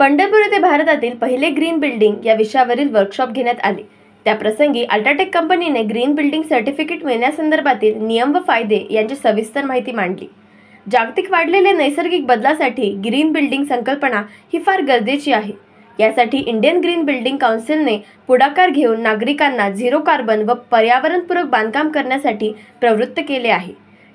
पंढरपूर येथे भारतातील पहिले ग्रीन बिल्डिंग या विषयावरील वर्कशॉप घेण्यात आले। त्याप्रसंगी अल्ट्राटेक कंपनीने ग्रीन बिल्डिंग सर्टिफिकेट मिळण्यासंदर्भातील नियम व फायदे यांची सविस्तर माहिती मांडली। जागतिक वाढलेल्या नैसर्गिक बदलासाठी ग्रीन बिल्डिंग संकल्पना ही फार गरजेची आहे। यासाठी इंडियन ग्रीन बिल्डिंग काउन्सिलने पुढाकार घेऊन नागरिकांना झिरो कार्बन व पर्यावरणपूरक बांधकाम करण्यासाठी प्रवृत्त केले आहे।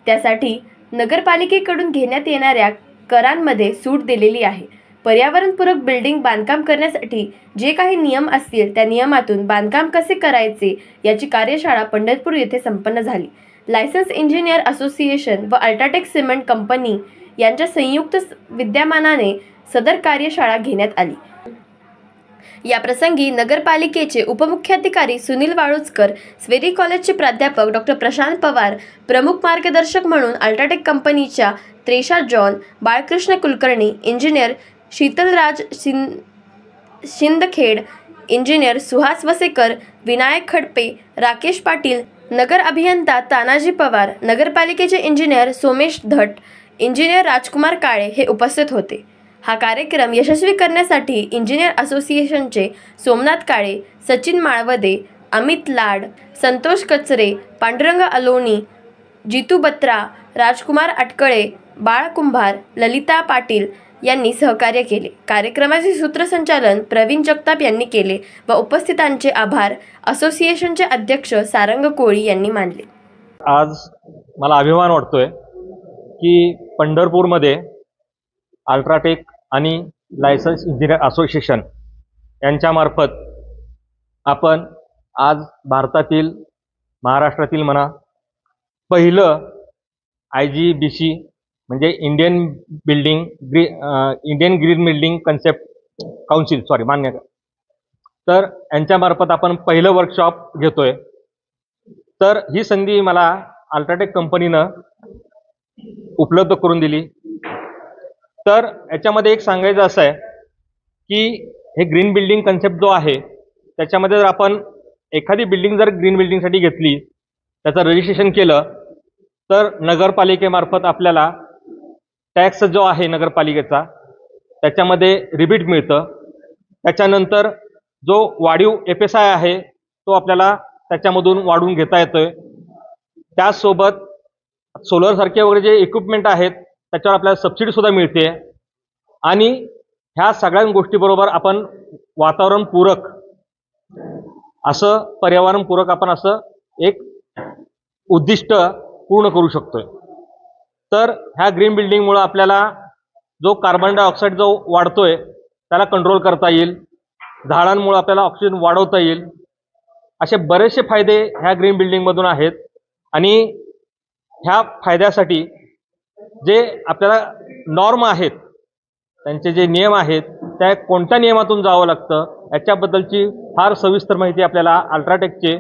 त्यासाठी नगरपालिकेकडून घेण्यात येणाऱ्या करांमध्ये सूट दिलेली आहे। पर्यावरणपूरक बिल्डिंग बांधकाम करण्यासाठी जे काही नियम असतील त्या नियमातून बांधकाम कसे करायचे याची कार्यशाळा पंढरपूर येथे संपन्न झाली। लायसन्स इंजिनियर असोसिएशन व अल्ट्राटेक सिमेंट कंपनी यांच्या संयुक्त विद्यमानाने सदर कार्यशाळा घेण्यात आली। या प्रसंगी नगरपालिकेचे उपमुख्याधिकारी सुनील वाळुंजकर, स्वेरी कॉलेजचे प्राध्यापक डॉ. प्रशांत पवार, प्रमुख मार्गदर्शक म्हणून अल्ट्राटेक कंपनीच्या Tresha John, Balkrishna Kulkarni, engineer Shitalraj Shindkhed, engineer Suhas Wasekar, Vinayak Khadpe, Rakesh Patil, नगर अभियंता तानाजी पवार, नगरपालिकेचे इंजिनियर सोमेश धट, इंजिनियर राजकुमार काळे हे उपस्थित होते। हा कार्यक्रम यशस्वी करण्यासाठी इंजिनियर असोसिएशनचे सोमनाथ काळे, सचिन माळवदे, अमित लाड, संतोष कचरे, पांडुरंग अलोनी, जितू बत्रा, राजकुमार अटकळे, बाळ कुंभार, ललिता पाटील यांनी सहकार्य केले। कार्यक्रमाचे सूत्रसंचालन प्रवीण जगताप यांनी केले व उपस्थितांचे आभार असोसिएशनचे अध्यक्ष सारंग कोळी यांनी मानले। आज मला अभिमान वाटतोय की पंढरपूरमध्ये अल्ट्राटेक आणि लायसन्स इंजिनियर असोसिएशन यांच्यामार्फत आपण आज भारतातील, महाराष्ट्रातील म्हणा, पहिलं IGBC म्हणजे Indian green building concept council मान्य, तर यांच्यामार्फत आपण पहिलं वर्कशॉप घेतोय। तर ही संधी मला अल्ट्राटेक कंपनीनं उपलब्ध करून दिली। तर याच्यामध्ये एक सांगायचं असं आहे की हे ग्रीन बिल्डिंग कन्सेप्ट जो आहे त्याच्यामध्ये जर आपण एखादी बिल्डिंग जर ग्रीन बिल्डिंगसाठी घेतली, त्याचं रजिस्ट्रेशन केलं, तर नगरपालिकेमार्फत आपल्याला टॅक्स जो आहे नगरपालिकेचा त्याच्यामध्ये रिबीट मिळतं। त्याच्यानंतर जो वाढीव FSI आहे तो आपल्याला त्याच्यामधून वाढवून घेता येतोय। त्याचसोबत सोलरसारखे वगैरे जे इक्विपमेंट आहेत त्याच्यावर आपल्याला सबसिडीसुद्धा मिळते। आणि ह्या सगळ्या गोष्टीबरोबर आपण वातावरणपूरक असं, पर्यावरणपूरक आपण असं एक उद्दिष्ट पूर्ण करू शकतोय। तर ह्या ग्रीन बिल्डिंगमुळे आपल्याला जो कार्बन डायऑक्साईड जो वाढतोय त्याला कंट्रोल करता येईल, झाडांमुळे आपल्याला ऑक्सिजन वाढवता येईल, असे बरेचसे फायदे ह्या ग्रीन बिल्डिंगमधून आहेत। आणि ह्या फायद्यासाठी जे आपल्याला नॉर्म आहेत, त्यांचे जे नियम आहेत, त्या कोणत्या नियमातून जावं लागतं याच्याबद्दलची फार सविस्तर माहिती आपल्याला अल्ट्राटेकचे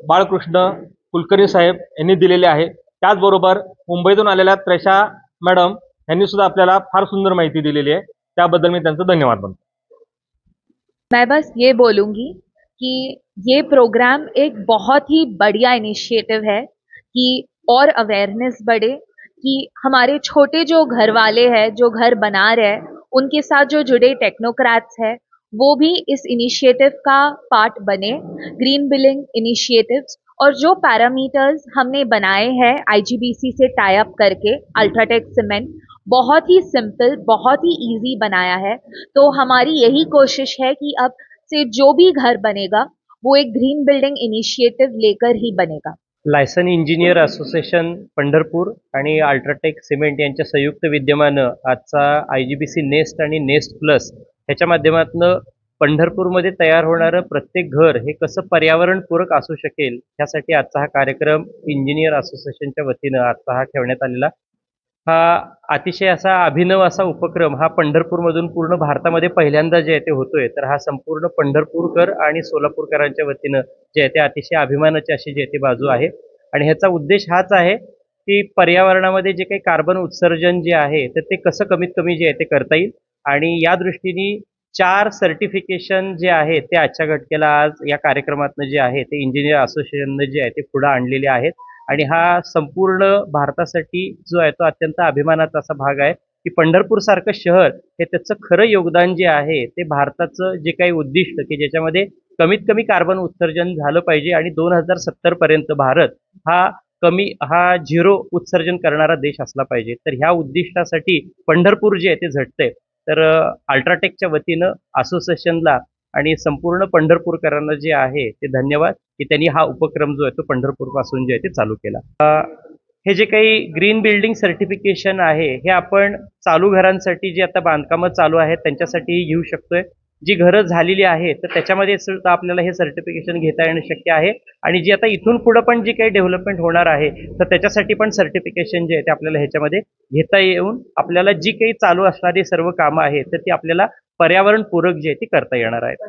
बाळकृष्ण कुलकर्णी साहेब यांनी दिलेले आहे। त्याचबरोबर मुंबईतून आलेल्या त्रेषा मॅडम यांनी सुद्धा आपल्याला फार सुंदर माहिती दिलेली आहे। त्याबद्दल मी त्यांचं धन्यवाद मानतो। मैं बस ये बोलूँगी कि ये प्रोग्राम एक बहुत ही बढ़िया इनिशिएटिव है कि और अवेयरनेस बढ़े, कि हमारे छोटे जो घर वाले हैं, जो घर बना रहे हैं, उनके साथ जो जुड़े टेक्नोक्रेट्स हैं वो भी इस इनिशिएटिव का पार्ट बने। ग्रीन बिल्डिंग इनिशिएटिव्स और जो पैरामीटर्स हमने बनाए हैं IGBC से टाई अप करके, अल्ट्राटेक सीमेंट बहुत ही सिंपल, बहुत ही इजी बनाया है। तो हमारी यही कोशिश है कि अब से जो भी घर बनेगा वो एक ग्रीन बिल्डिंग इनिशिएटिव लेकर ही बनेगा। लायसन इंजिनियर असोसिएशन पंढरपूर आणि अल्ट्राटेक सिमेंट यांच्या संयुक्त विद्यमानं आजचा IGBC नेस्ट आणि नेस्ट प्लस ह्याच्या माध्यमातून पंढरपूरमध्ये तयार होणारं प्रत्येक घर हे कसं पर्यावरणपूरक असू शकेल ह्यासाठी आजचा हा कार्यक्रम इंजिनियर असोसिएशनच्या वतीनं आजचा हा ठेवण्यात आलेला। हा अतिशय असा अभिनव असा उपक्रम हा पंढरपूरमधून पूर्ण भारतामध्ये पहिल्यांदा जे आहे ते होतोय। तर हा संपूर्ण पंढरपूरकर आणि सोलापूरकरांच्या वतीनं जे आहे ते अतिशय अभिमानाची अशी जे ती बाजू आहे। आणि ह्याचा उद्देश हाच आहे की पर्यावरणामध्ये जे काही कार्बन उत्सर्जन जे आहे तर ते कसं कमीत कमी जे आहे ते करता येईल। आणि या दृष्टीने 4 सर्टिफिकेशन जे आहे ते आजच्या घटकेला आज या कार्यक्रमातनं जे आहे ते इंजिनियर असोसिएशनने जे आहे ते पुढे आणलेले आहेत। आणि हा संपूर्ण भारतासाठी जो आहे तो अत्यंत अभिमानाचा असा भाग आहे। की पंढरपूर सारखं शहर हे त्याचं खरं योगदान जे आहे ते भारताचं जे काही उद्दिष्ट की ज्याच्यामध्ये कमीत कमी कार्बन उत्सर्जन झालं पाहिजे आणि 2070 पर्यंत भारत हा झिरो उत्सर्जन करणारा देश असला पाहिजे. तर ह्या उद्दिष्टासाठी पंढरपूर जे आहे ते झटतंय. तर अल्ट्राटेकच्या वतीनं असोसिएशनला आणि संपूर्ण पंढरपूरकरांना जे आहे ते धन्यवाद की त्यांनी हा उपक्रम जो आहे तो पंढरपूरपासून जे आहे ते चालू केला. हे जे काही ग्रीन बिल्डिंग सर्टिफिकेशन आहे हे आपण चालू घरांसाठी जे आता बांधकामं चालू आहेत त्यांच्यासाठीही घेऊ शकतोय. जी घरं झालेली आहेत तर त्याच्यामध्ये सुद्धा आपल्याला हे सर्टिफिकेशन घेता येणं शक्य आहे आणि जी आता इथून पुढं पण जी काही डेव्हलपमेंट होणार आहे तर त्याच्यासाठी पण सर्टिफिकेशन जे आहे ते आपल्याला ह्याच्यामध्ये घेता येऊन आपल्याला जी काही चालू असणारी सर्व कामं आहेत तर ती आपल्याला पर्यावरणपूरक जी आहे ती करता येणार आहेत.